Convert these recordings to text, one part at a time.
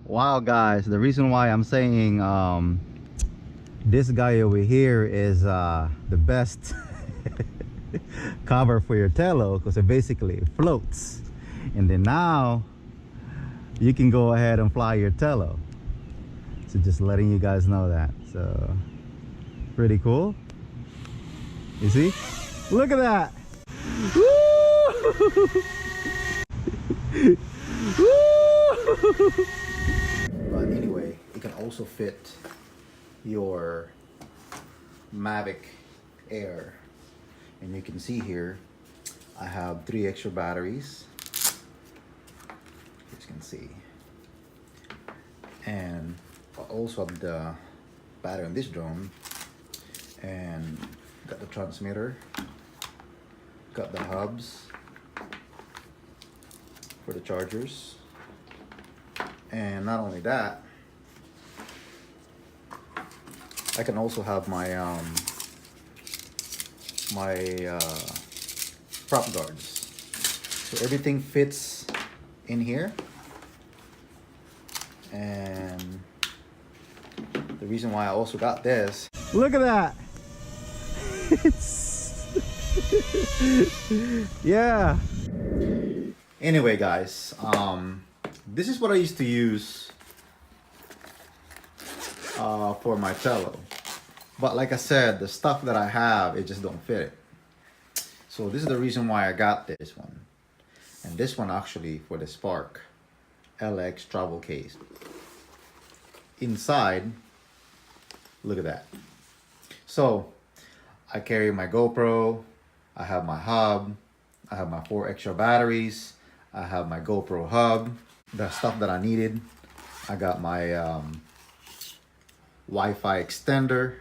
Wow guys, the reason why I'm saying this guy over here is the best cover for your Tello, because it basically floats, and then now you can go ahead and fly your Tello. So just letting you guys know that. So pretty cool. You see, look at that. Woo! Woo! But anyway, it can also fit your Mavic AiR, and you can see here I have 3 extra batteries, as you can see, and I also have the battery on this drone, and got the transmitter, got the hubs for the chargers. And not only that, I can also have my prop guards. So everything fits in here. And the reason why I also got this, look at that. It's yeah. Anyway guys, this is what I used to use for my Tello, but like I said, the stuff that I have, it just don't fit it. So this is the reason why I got this one, and this one actually for the Spark LX travel case. Inside, look at that. So I carry my GoPro, I have my hub, I have my 4 extra batteries, I have my GoPro hub, the stuff that I needed. I got my Wi-Fi extender.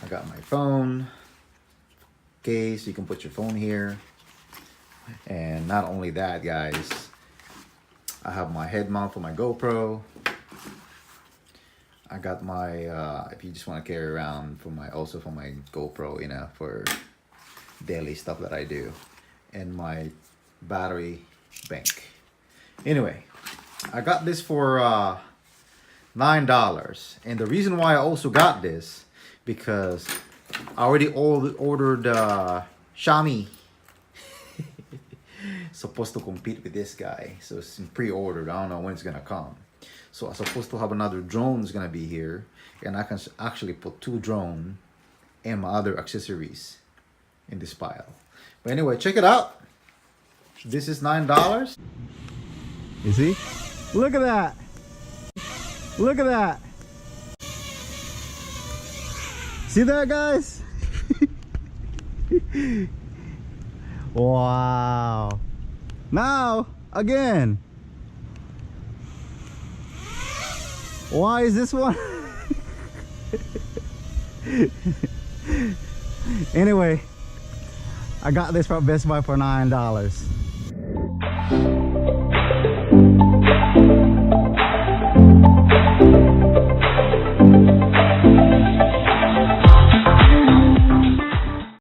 I got my phone case. You can put your phone here. And not only that, guys, I have my head mount for my GoPro. I got my if you just want to carry around for my, also for my GoPro, you know, for daily stuff that I do, and my battery bank. Anyway, I got this for $9, and the reason why I also got this, because I already ordered Xiaomi. Supposed to compete with this guy, so it's pre-ordered. I don't know when it's gonna come. So I'm supposed to have another drone is gonna be here, and I can actually put 2 drones and my other accessories in this pile. But anyway, check it out. This is $9. You see? Look at that. Look at that. See that, guys? Wow. Now, again. Why is this one? Anyway, I got this from Best Buy for $9.